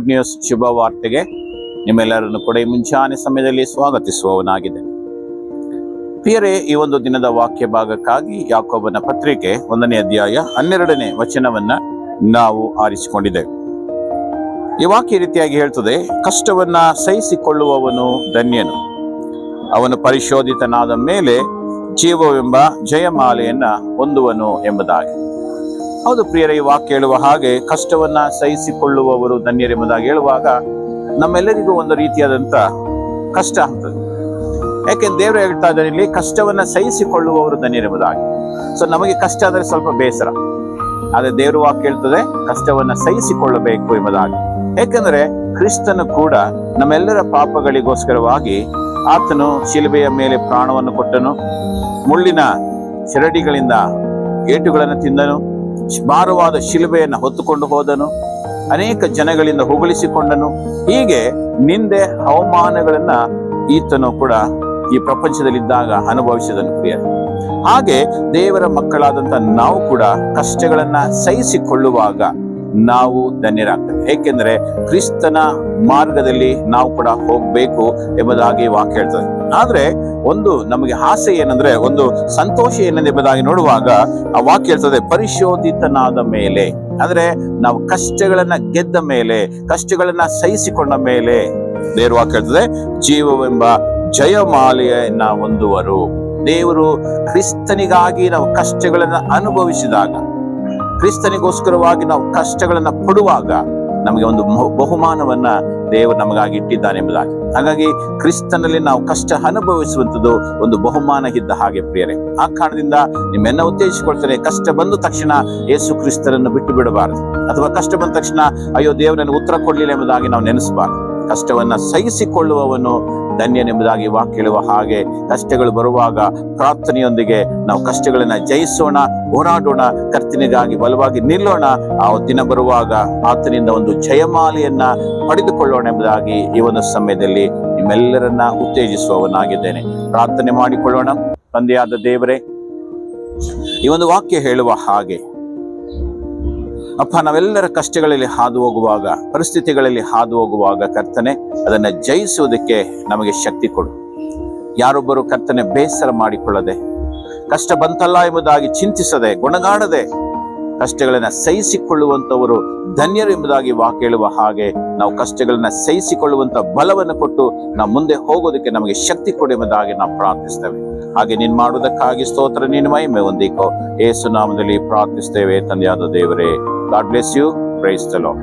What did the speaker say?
Good news ಶುಭ ವಾರ್ತೆಗೆ ನಿಮ್ಮೆಲ್ಲರನ್ನು ಕೂಡ ಈ ಮುಂಚಾನೆ ಸಮಯದಲ್ಲಿ ಸ್ವಾಗತಿಸುವವನಾಗಿದೆ. ಪ್ರಿಯರೇ, ಈ ಒಂದು ದಿನದ ವಾಕ್ಯ ಭಾಗಕ್ಕಾಗಿ ಯಾಕೋಬನ ಪತ್ರಿಕೆ 1ನೇ ಅಧ್ಯಾಯ 12ನೇ ವಚನವನ್ನ ನಾವು ಆರಿಸಿಕೊಂಡಿದ್ದೇವೆ. ಈ ವಾಕ್ಯ ರೀತಿಯಾಗಿ ಹೇಳ್ತದೆ, ಕಷ್ಟವನ್ನ ಸಹಿಸಿಕೊಳ್ಳುವವನು ಧನ್ಯನು, ಅವನು ಪರಿಶೋಧಿತನಾದ ಮೇಲೆ ಜೀವವೆಂಬ ಜಯಮಾಲೆಯನ್ನ ಹೊಂದುವನು ಎಂಬುದಾಗಿ. ಹೌದು ಪ್ರಿಯರೇ, ಈ ವಾಕ್ಯ ಹೇಳುವ ಹಾಗೆ ಕಷ್ಟವನ್ನ ಸಹಿಸಿಕೊಳ್ಳುವವರು ಧನ್ಯರೆಂಬುದಾಗಿ ಹೇಳುವಾಗ ನಮ್ಮೆಲ್ಲರಿಗೂ ಒಂದು ರೀತಿಯಾದಂತ ಕಷ್ಟ ಆಗ್ತದೆ. ಯಾಕೆಂದ್ರೆ ದೇವರು ಹೇಳ್ತಾ ಇದ್ದಾರೆ ಇಲ್ಲಿ, ಕಷ್ಟವನ್ನ ಸಹಿಸಿಕೊಳ್ಳುವವರು ಧನ್ಯರೆಂಬುದಾಗಿ. ಸೊ ನಮಗೆ ಕಷ್ಟ ಆದರೆ ಸ್ವಲ್ಪ ಬೇಸರ, ಆದ್ರೆ ದೇವರು ವಾಕ್ಯ ಹೇಳ್ತದೆ ಕಷ್ಟವನ್ನ ಸಹಿಸಿಕೊಳ್ಳಬೇಕು ಎಂಬುದಾಗಿ. ಯಾಕೆಂದ್ರೆ ಕ್ರಿಸ್ತನು ಕೂಡ ನಮ್ಮೆಲ್ಲರ ಪಾಪಗಳಿಗೋಸ್ಕರವಾಗಿ ಆತನು ಶಿಲುಬೆಯ ಮೇಲೆ ಪ್ರಾಣವನ್ನು ಕೊಟ್ಟನು, ಮುಳ್ಳಿನ ಶಿರಡಿಗಳಿಂದ ಏಟುಗಳನ್ನು ತಿಂದನು, ಭಾರವಾದ ಶಿಲುಬೆಯನ್ನು ಹೊತ್ತುಕೊಂಡು ಹೋದನು, ಅನೇಕ ಜನಗಳಿಂದ ಹೊಗಳಿಸಿಕೊಂಡನು. ಹೀಗೆ ನಿಂದೆ ಅವಮಾನಗಳನ್ನ ಈತನು ಕೂಡ ಈ ಪ್ರಪಂಚದಲ್ಲಿದ್ದಾಗ ಅನುಭವಿಸಿದನು ಪ್ರಿಯರೇ. ಹಾಗೆ ದೇವರ ಮಕ್ಕಳಾದಂತ ನಾವು ಕೂಡ ಕಷ್ಟಗಳನ್ನ ಸಹಿಸಿಕೊಳ್ಳುವಾಗ ನಾವು ಧನ್ಯರಾಗ್ತೇವೆ. ಏಕೆಂದ್ರೆ ಕ್ರಿಸ್ತನ ಮಾರ್ಗದಲ್ಲಿ ನಾವು ಕೂಡ ಹೋಗ್ಬೇಕು ಎಂಬುದಾಗಿ ವಾಕ್ಯ ಹೇಳ್ತದೆ. ಆದ್ರೆ ಒಂದು ನಮಗೆ ಆಸೆ ಏನಂದ್ರೆ, ಒಂದು ಸಂತೋಷ ಏನೆಂಬುದಾಗಿ ನೋಡುವಾಗ ಆ ವಾಕ್ಯ ಹೇಳ್ತದೆ, ಪರಿಶೋಧಿತನಾದ ಮೇಲೆ. ಅಂದ್ರೆ ನಾವು ಕಷ್ಟಗಳನ್ನ ಗೆದ್ದ ಮೇಲೆ, ಕಷ್ಟಗಳನ್ನ ಸಹಿಸಿಕೊಂಡ ಮೇಲೆ ದೇವರು ವಾಕ್ಯ ಹೇಳ್ತದೆ, ಜೀವವೆಂಬ ಜಯಮಾಲೆಯನ್ನ ಹೊಂದುವರು. ದೇವರು ಕ್ರಿಸ್ತನಿಗಾಗಿ ನಾವು ಕಷ್ಟಗಳನ್ನ ಅನುಭವಿಸಿದಾಗ, ಕ್ರಿಸ್ತನಿಗೋಸ್ಕರವಾಗಿ ನಾವು ಕಷ್ಟಗಳನ್ನ ಪಡುವಾಗ ನಮಗೆ ಒಂದು ಬಹುಮಾನವನ್ನ ದೇವರು ನಮಗಾಗಿ ಇಟ್ಟಿದ್ದಾನೆ ಎಂಬುದಾಗಿ. ಹಾಗಾಗಿ ಕ್ರಿಸ್ತನಲ್ಲಿ ನಾವು ಕಷ್ಟ ಅನುಭವಿಸುವಂಥದ್ದು ಒಂದು ಬಹುಮಾನ ಇದ್ದ ಹಾಗೆ ಪ್ರಿಯರೇ. ಆ ಕಾರಣದಿಂದ ನಿಮ್ಮೆನ್ನ ಉತ್ತೇಜಿಸಿಕೊಳ್ತೇನೆ, ಕಷ್ಟ ಬಂದ ತಕ್ಷಣ ಯೇಸು ಕ್ರಿಸ್ತನನ್ನು ಬಿಟ್ಟು ಬಿಡಬಾರದು, ಅಥವಾ ಕಷ್ಟ ಬಂದ ತಕ್ಷಣ ಅಯ್ಯೋ ದೇವರನ್ನು ಉತ್ತರ ಕೊಡ್ಲಿಲ್ಲ ಎಂಬುದಾಗಿ ನಾವು ನೆನೆಸಬಾರದು. ಕಷ್ಟವನ್ನ ಸಹಿಸಿಕೊಳ್ಳುವವನು ಧನ್ಯನೆಂಬುದಾಗಿ ವಾಕ್ಯ ಹೇಳುವ ಹಾಗೆ ಕಷ್ಟಗಳು ಬರುವಾಗ ಪ್ರಾರ್ಥನೆಯೊಂದಿಗೆ ನಾವು ಕಷ್ಟಗಳನ್ನ ಜಯಿಸೋಣ, ಹೋರಾಡೋಣ, ಕರ್ತನಿಗಾಗಿ ಬಲವಾಗಿ ನಿಲ್ಲೋಣ. ಆ ದಿನ ಬರುವಾಗ ಆತನಿಂದ ಒಂದು ಜಯಮಾಲೆಯನ್ನ ಪಡೆದುಕೊಳ್ಳೋಣ ಎಂಬುದಾಗಿ ಈ ಒಂದು ಸಮಯದಲ್ಲಿ ನಿಮ್ಮೆಲ್ಲರನ್ನ ಉತ್ತೇಜಿಸುವವನಾಗಿದ್ದೇನೆ. ಪ್ರಾರ್ಥನೆ ಮಾಡಿಕೊಳ್ಳೋಣ. ತಂದೆಯಾದ ದೇವರೇ, ಈ ಒಂದು ವಾಕ್ಯ ಹೇಳುವ ಹಾಗೆ ಅಪ್ಪ, ನಾವೆಲ್ಲರ ಕಷ್ಟಗಳಲ್ಲಿ ಹಾದು ಹೋಗುವಾಗ, ಪರಿಸ್ಥಿತಿಗಳಲ್ಲಿ ಹಾದು ಹೋಗುವಾಗ ಕರ್ತನೆ ಅದನ್ನ ಜಯಿಸುವುದಕ್ಕೆ ನಮಗೆ ಶಕ್ತಿ ಕೊಡು. ಯಾರೊಬ್ಬರು ಕರ್ತನೆ ಬೇಸರ ಮಾಡಿಕೊಳ್ಳದೆ, ಕಷ್ಟ ಬಂತಲ್ಲ ಎಂಬುದಾಗಿ ಚಿಂತಿಸದೆ, ಗೊಣಗಾಡದೆ ಕಷ್ಟಗಳನ್ನ ಸಹಿಸಿಕೊಳ್ಳುವಂತವರು ಧನ್ಯರು ಎಂಬುದಾಗಿ ವಾಕ್ಯ ಹೇಳುವ ಹಾಗೆ ನಾವು ಕಷ್ಟಗಳನ್ನ ಸಹಿಸಿಕೊಳ್ಳುವಂತ ಬಲವನ್ನು ಕೊಟ್ಟು ನಾವು ಮುಂದೆ ಹೋಗೋದಕ್ಕೆ ನಮಗೆ ಶಕ್ತಿ ಕೊಡು ಎಂಬುದಾಗಿ ನಾವು ಪ್ರಾರ್ಥಿಸ್ತೇವೆ. ಹಾಗೆ ನೀನ್ ಮಾಡುವುದಕ್ಕಾಗಿ ಸ್ತೋತ್ರ, ನೀನು ಮಹಿಮೆ ಹೊಂದಿಕೋ. ಯೇಸು ನಾಮದಲ್ಲಿ ಪ್ರಾರ್ಥಿಸ್ತೇವೆ ತಂದೆಯಾದ ದೇವರೇ. God bless you. Praise the Lord.